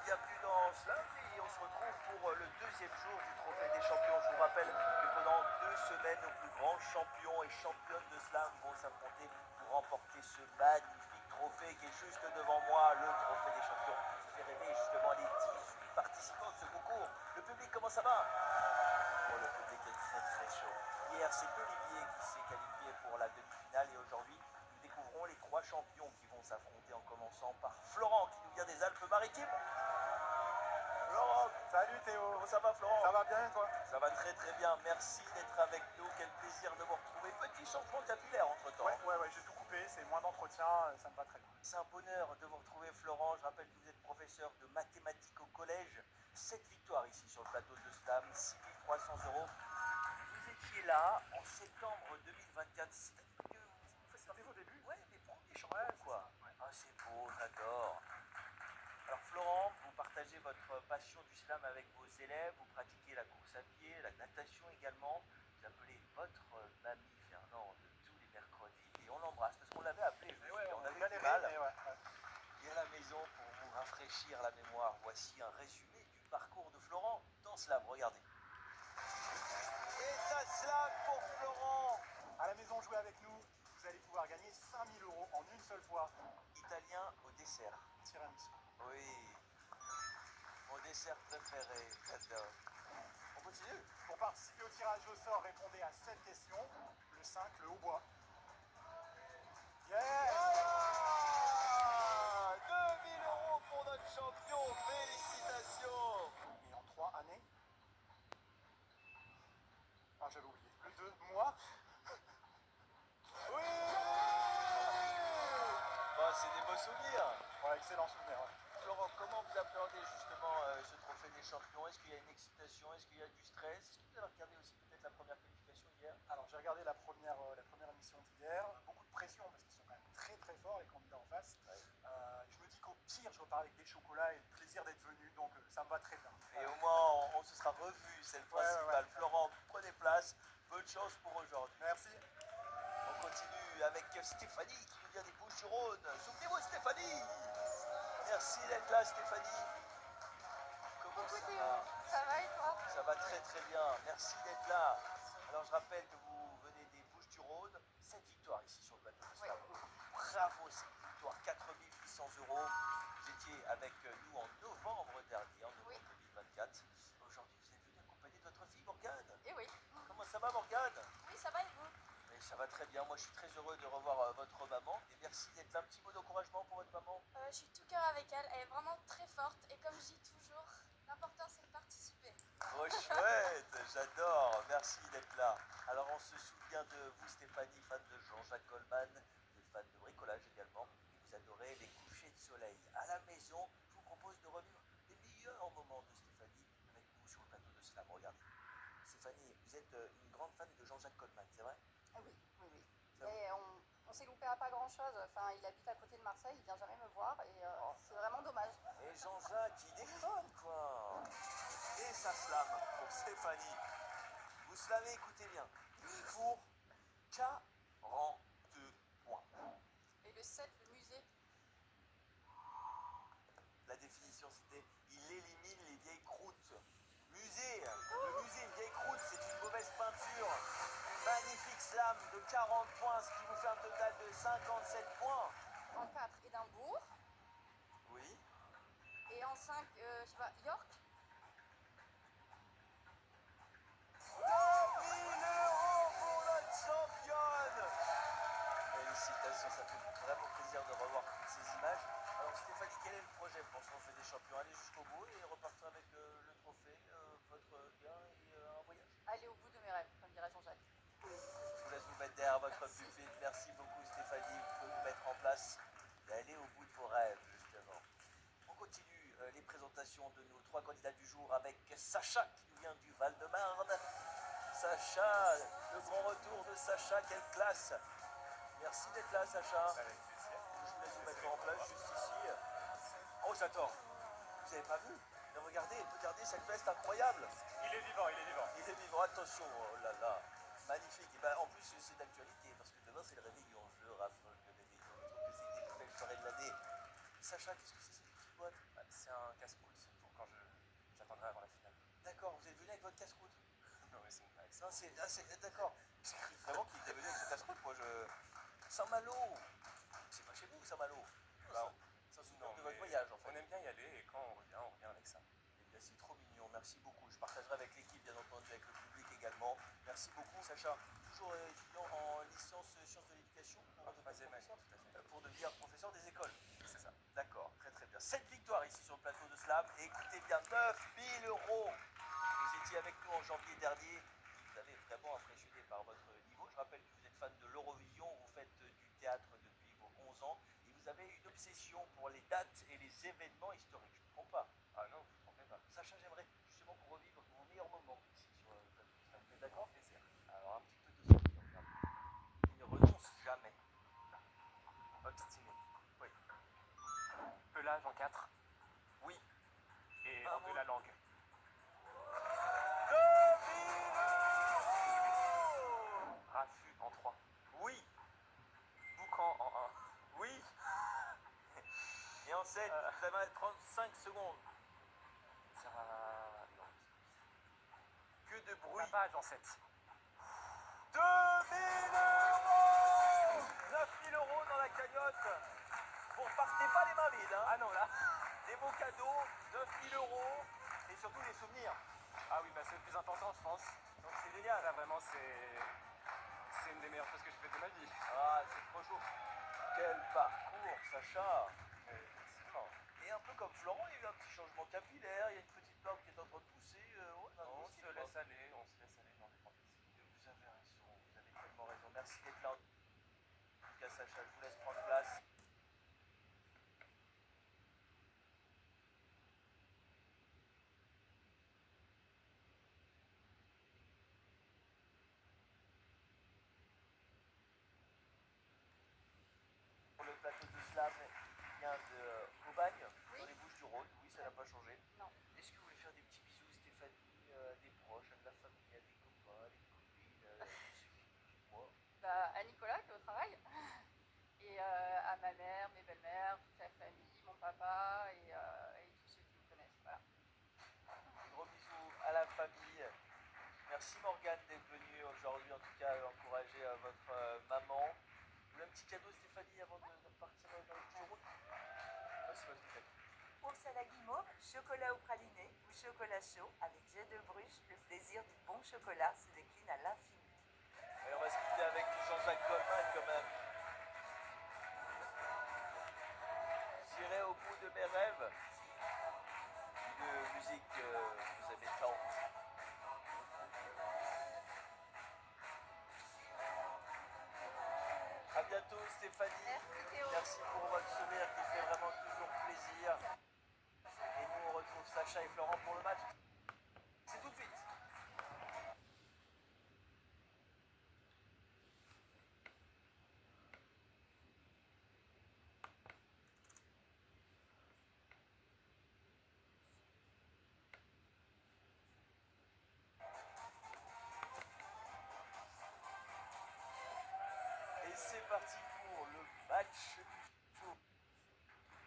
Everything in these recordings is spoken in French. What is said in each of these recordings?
bienvenue dans Slam et on se retrouve pour le deuxième jour du Trophée des Champions. Je vous rappelle que pendant 2 semaines, nos plus grands champions et championnes de Slam vont s'affronter pour remporter ce magnifique trophée qui est juste devant moi, le Trophée des Champions. Ça fait rêver justement les 18 participants de ce concours. Le public, comment ça va? Oh, le public est très très chaud. Hier, c'est Olivier qui s'est qualifié pour la demi-finale et aujourd'hui, nous découvrons les 3 champions qui vont s'affronter en commençant par Florent qui nous vient des Alpes-Maritimes. Florent, salut Théo. Comment ça va Florent? Ça va bien et toi? Ça va très très bien, merci d'être avec nous, quel plaisir de vous retrouver. Petit changement capillaire entre temps. Ouais, j'ai tout coupé, c'est moins d'entretien, ça me va très bien. C'est un bonheur de vous retrouver Florent, je rappelle que vous êtes professeur de mathématiques au collège. 7 victoires ici sur le plateau de Slam, 6 300 euros. Vous étiez là en septembre 2024, c'est-à-dire que C'était vos débuts? ouais, mes premiers champions quoi. Ah c'est beau, j'adore. Alors Florent, vous partagez votre passion du slam avec vos élèves, vous pratiquez la course à pied, la natation également, vous appelez votre mamie Fernande tous les mercredis et on l'embrasse parce qu'on l'avait appelé, on avait galéré, du mal. mais ouais. Et à la maison, pour vous rafraîchir la mémoire, voici un résumé du parcours de Florent dans Slam, regardez. Et ça slam pour Florent. À la maison, jouez avec nous, vous allez pouvoir gagner 5000 euros en une seule fois. Italien au dessert. Tiramisu. Oui, mon dessert préféré, j'adore. On continue? Pour participer au tirage au sort, répondez à 7 questions. Le 5, le hautbois. Yes! Voilà 2000 euros pour notre champion, félicitations. Et en 3 années. Ah, j'avais oublié. Le 2, moi. Oui. Bon, c'est des beaux souvenirs. Ouais, excellent souvenir. Ouais. Florent, comment vous appréhendez justement ce trophée des champions? Est-ce qu'il y a une excitation? Est-ce qu'il y a du stress? Est-ce que vous avez regardé aussi peut-être la première qualification hier? Alors, j'ai regardé la première émission d'hier. Beaucoup de pression parce qu'ils sont quand même très très forts, les candidats en face. Ouais. Je me dis qu'au pire, je repars avec des chocolats et le plaisir d'être venu, donc ça me va très bien. Et au moins, on se sera revus, c'est le principal. Ouais. Florent, prenez place. Bonne chance pour aujourd'hui. Merci. On continue avec Stéphanie qui nous vient des Bouches-du-Rhône. Souvenez-vous Stéphanie. Merci d'être là Stéphanie. Comment ça va? Ça va et toi? Ça va très très bien. Merci d'être là. Alors je rappelle que vous venez des Bouches-du-Rhône. 7 victoires ici sur le plateau de Slam. Bravo, cette victoire, 4800 euros. Vous étiez avec nous en novembre dernier, en novembre 2024. Aujourd'hui, vous êtes venu accompagner de votre fille Morgane. Eh oui. Comment ça va Morgane? Oui, ça va et vous? Mais ça va très bien. Moi, je suis très heureux de revoir votre maman. Et merci d'être là. Un petit mot d'encouragement pour votre maman. Je suis tout cœur avec elle. Elle est vraiment très forte. Et comme je dis toujours, l'important c'est de participer. Oh chouette, j'adore. Merci d'être là. Alors, on se souvient de vous, Stéphanie, fan de Jean-Jacques Goldman. Vous êtes fan de bricolage également. Et vous adorez les couchers de soleil. À la maison, je vous propose de revivre les meilleurs moments de Stéphanie avec vous sur le plateau de Slam. Regardez. Stéphanie, vous êtes une grande fan de Jean-Jacques Goldman, c'est vrai? Oui. Mais on s'est loupé à pas grand chose. Enfin, il habite à côté de Marseille, il vient jamais me voir et c'est vraiment dommage. Et Jean-Jacques, il déconne, quoi. Et ça slame pour Stéphanie. Vous slamez, écoutez bien. Il court 42 points. Et le 7, le musée. La définition, c'était il élimine les vieilles croûtes. Musée, le musée vieille croûte, c'est une mauvaise peinture. Magnifique slam de 40 points, ce qui vous fait un total de 57 points. En 4, Édimbourg. Oui. Et en 5, je sais pas, York. 2000 euros pour notre championne. Félicitations, ça fait vraiment plaisir de revoir toutes ces images. Alors Stéphanie, quel est le projet pour ce trophée des champions? Aller jusqu'au bout et repartir avec le trophée, votre gain et un voyage? Aller au bout de mes rêves, comme dirait Jean-Jacques. Je vous laisse vous mettre derrière votre pupitre. Merci beaucoup Stéphanie, vous pouvez vous mettre en place et aller au bout de vos rêves justement. On continue les présentations de nos 3 candidats du jour avec Sacha qui nous vient du Val-de-Marne. Sacha, le grand retour de Sacha, quelle classe! Merci d'être là Sacha. Je vous laisse vous mettre en place juste ici. Oh j'adore. Vous n'avez pas vu? Mais regardez cette veste incroyable. Il est vivant. Il est vivant, attention, oh là là. Magnifique. Et ben, en plus, c'est d'actualité parce que demain, c'est le réveillon. Je raffole le réveillon. Je trouve que c'est une des plus belles soirées de l'année. Sacha, qu'est-ce que c'est cette petite boîte? C'est un casse-croûte Non, d'accord. J'ai cru vraiment qu'il était venu avec ce casse-croûte. Moi, Saint-Malo. C'est pas chez vous, Saint-Malo. Bah, C'est un souvenir non, de votre mais voyage, en fait. on aime bien y aller et quand on revient avec ça. Eh bien, c'est trop mignon. Merci beaucoup. Je partagerai avec l'équipe, bien entendu, avec le public également. Merci beaucoup, Sacha. Toujours étudiant en licence sciences de l'éducation pour En devenir troisième année, professeur, tout à fait. pour devenir professeur des écoles. C'est ça. D'accord, très très bien. 7 victoires ici sur le plateau de Slam. Et écoutez bien, 9000 euros. Vous étiez avec nous en janvier dernier. Vous avez vraiment impressionné par votre niveau. Je rappelle que vous êtes fan de l'Eurovision. Vous faites du théâtre depuis vos 11 ans. Et vous avez une obsession pour les dates et les événements historiques. Je ne me trompe pas. Ah non, vous ne trompez pas. Sacha, j'aimerais justement qu'on revive vos meilleurs moments ici sur le plateau de Slam. Vous êtes d'accord? Plaisir. Alors un petit peu de souvenir. Il ne renonce jamais. Obstiné. Oui. Pelage en 4. Oui. Et Un en mot. de la langue. 2000 euros. Raffut en 3. Oui. Boucan en 1. Oui. Et en 7, vous avez 35 secondes. Ça... Non. Que de bruit. Tapage en 7. 2000 euros. 9000 euros dans la cagnotte. Vous repartez pas les mains vides, hein. Ah non, là. Des beaux cadeaux, 9000 euros. Et surtout des souvenirs. Ah oui, bah c'est le plus important, je pense. Donc c'est génial. Ça, vraiment, c'est une des meilleures choses que je fais de ma vie. Ah, c'est trop chaud. Quel parcours, Sacha. Effectivement. Et un peu comme Florent, il y a eu un petit changement capillaire, il y a une petite barbe qui est en train de pousser. Ouais, On aussi, se quoi. laisse aller dans des fantaisies. Vous avez raison, vous avez tellement raison. Merci d'être là. En tout cas, Sacha, je vous laisse prendre place. Pour le plateau de Slam, il vient de Aubagne, Oui. dans les Bouches-du-Rhône. Oui, ça n'a pas changé. Non. Est-ce que vous voulez faire des petits bisous, Stéphanie, à des proches, à de la famille, à des copains, à des copines, moi? Bah, à Nicolas qui est au travail. Et à ma mère, mes belles-mères, toute la famille, mon papa et tous ceux qui me connaissent. Voilà. Gros bisous à la famille. Merci Morgane d'être venue aujourd'hui, en tout cas encourager votre maman. Vous voulez un petit cadeau Stéphanie avant de repartir dans le bureau? Voici votre cadeau. Ours à la guimauve, chocolat au praliné ou chocolat chaud avec jet de Bruges, le plaisir du bon chocolat se décline à l'infini. Et on va se quitter avec du Jean-Jacques Goldman quand même. J'irai au bout de mes rêves. Une musique que vous aimez tant. A bientôt Stéphanie. Merci Théo. Merci pour votre sourire qui fait vraiment toujours plaisir. Et nous on retrouve Sacha et Florent pour le match. C'est tout de suite. Et c'est parti pour le match du jour.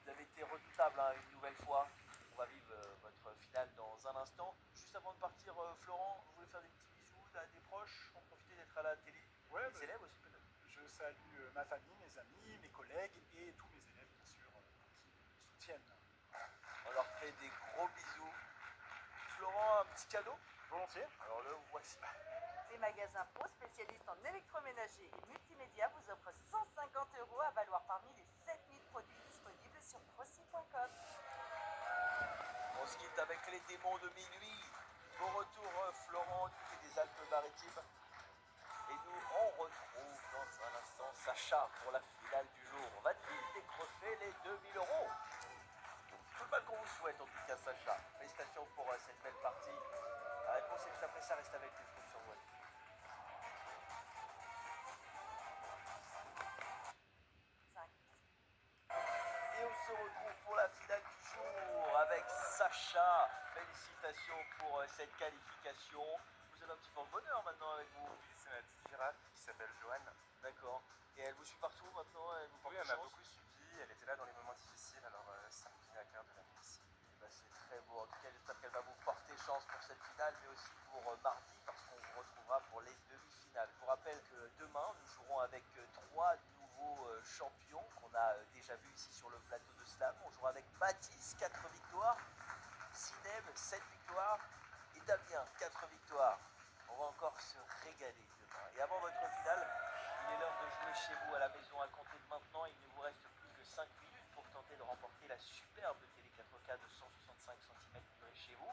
Vous avez été redoutable hein, une nouvelle fois. On va vivre votre finale dans un instant. Juste avant de partir, Florent, vous voulez faire des petits bisous à des proches, en profiter d'être à la télé. Ouais, Les bah, élèves aussi peut-être. je salue ma famille, mes amis, mes collègues et tous mes élèves, bien sûr, qui me soutiennent. On leur fait des gros bisous. Florent, un petit cadeau? Volontiers. Alors le voici. Les magasins Pro, spécialistes en électroménager et multimédia, vous offrent 150 € à valoir parmi les 7000 produits disponibles sur proci.com. On se quitte avec les démons de minuit. Au retour, Florent, du côté des Alpes-Maritimes. Et nous, on retrouve dans un instant Sacha pour la finale du jour. Va-t-il décrocher les 2000 euros? Tout le mal qu'on vous souhaite en tout cas, Sacha. Félicitations pour cette belle partie. La réponse est juste après ça, reste avec nous, je compte sur vous. Et on se retrouve pour la finale du jour avec Sacha. Félicitations pour cette qualification. Vous avez un petit porte-bonheur maintenant avec vous. Oui, c'est ma petite girafe qui s'appelle Joanne. D'accord. Et elle vous suit partout maintenant? Elle vous porte Oui, elle m'a chance? beaucoup suivi, elle était là dans les moments difficiles, alors ça me tenait à cœur de la ici. Eh ben, c'est très beau. En tout cas, j'espère qu'elle va vous porter chance pour cette finale, mais aussi pour mardi, parce qu'on vous retrouve retrouvera pour les demi-finales. Je vous rappelle que demain, nous jouerons avec trois nouveaux champions qu'on a déjà vus ici sur le plateau de Slam. On jouera avec Mathis, 4 victoires, Zineb, 7 victoires et Damien, 4 victoires. On va encore se régaler demain. Et avant votre finale, il est l'heure de jouer chez vous à la maison. À compter de maintenant, il ne vous reste plus que 5 minutes pour tenter de remporter la superbe télé 4K de 165 cm chez vous.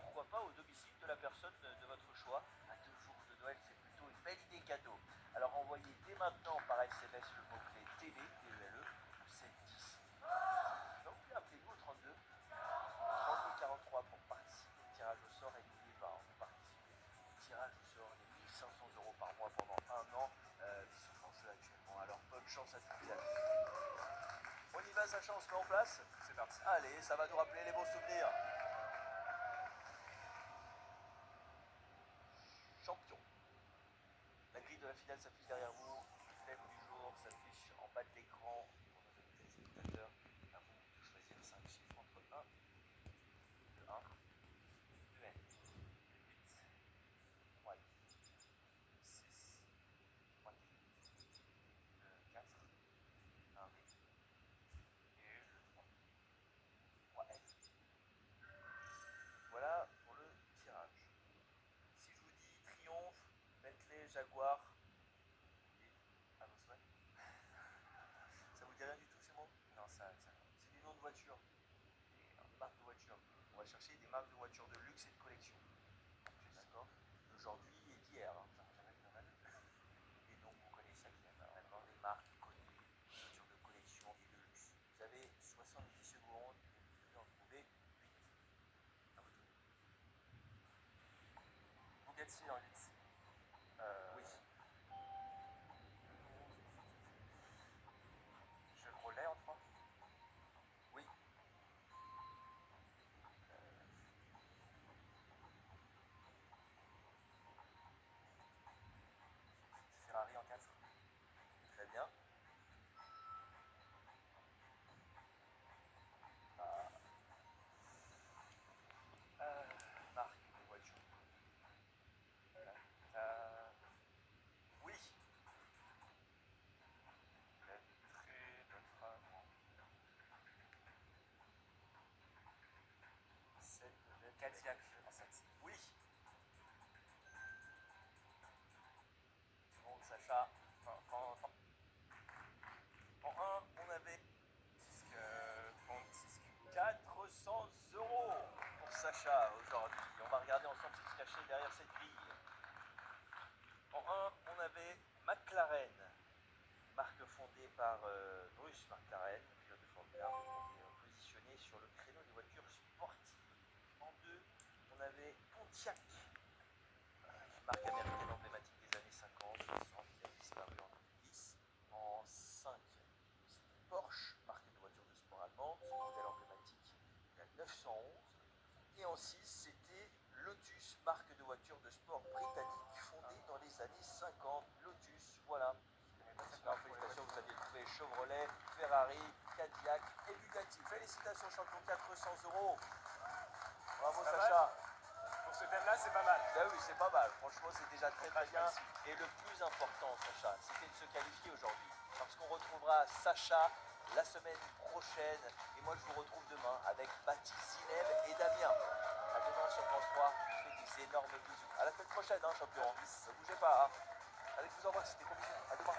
Pourquoi pas au domicile de la personne de votre choix. À 2 jours de Noël, c'est plutôt une belle idée cadeau. Alors envoyez dès maintenant par SMS le mot-clé télé, TELE, 710. Donc appelez-nous au 32 43 pour participer au tirage au sort et n'oubliez pas, vous participez au tirage au sort des 1500 € par mois pendant un an qui sont en jeu actuellement. Alors bonne chance à toutes et à tous. On y va, Sacha, on se met en place. C'est parti. Allez, ça va nous rappeler les bons souvenirs. Champion. La grille de la finale s'affiche derrière vous. Le thème du jour s'affiche en bas de l'écran pour nos amis téléspectateurs. À vous de choisir 5 chiffres entre 1, le 1, le N, le 8, 3, 6, 3, le 4, un V et le 3. 3F. Voilà pour le tirage. Si je vous dis Triomphe, Bentley, Jaguar, et à vos souhaits. Ça vous dit rien du tout ces mots? Non, ça. C'est des noms de voitures, des marques de voitures. On va chercher des marques de voitures de luxe et de collection. D'accord? D'aujourd'hui et d'hier. Hein. J'en ai jamais vu Noël. Et donc vous connaissez bien, d'accord, des marques connues, des voitures de collection et de luxe. Vous avez 70 secondes et vous devez en trouver 8. À vous de jouer. Bugatti en 8. Oui. Chevrolet en 3. Oui. Ferrari en 4. Très bien. Marque de voiture. Oui. Très d'autres. 7 peut-être. Cadillac en 7. Oui. Bon, Sacha. En 1, on avait Disque. Compte disque. 400 € pour Sacha aujourd'hui. On va regarder ensemble ce qui se cachait derrière cette grille. En 1, on avait McLaren, marque fondée par Bruce McLaren, pilote de Formule 1, et positionné sur le créneau des voitures sportives. En 2, on avait Pontiac, marque américaine emblématique des années 50, 60, qui a disparu en 2010. En 5, c'était Porsche, marque de voiture de sport allemande, son modèle emblématique, la 911. Et en 6, c'était Lotus, marque de voiture de sport britannique fondée dans les années 50. Lotus, voilà. Félicitations, vous aviez trouvé Chevrolet, Ferrari, Cadillac et Bugatti. Félicitations, champion, 400 €. Bravo, Pas Sacha. Pour ce thème-là, c'est pas mal. Ben oui, c'est pas mal. Franchement, c'est déjà très très bien. Et le plus important, Sacha, c'était de se qualifier aujourd'hui. Parce qu'on retrouvera Sacha la semaine prochaine. Et moi, je vous retrouve demain avec Baptiste, Zineb et Damien. À demain sur France 3. Je vous fais des énormes bisous. À la semaine prochaine, hein, champion. Ne bougez pas. Hein. Allez, je vous envoie, c'était gros bisous. À demain.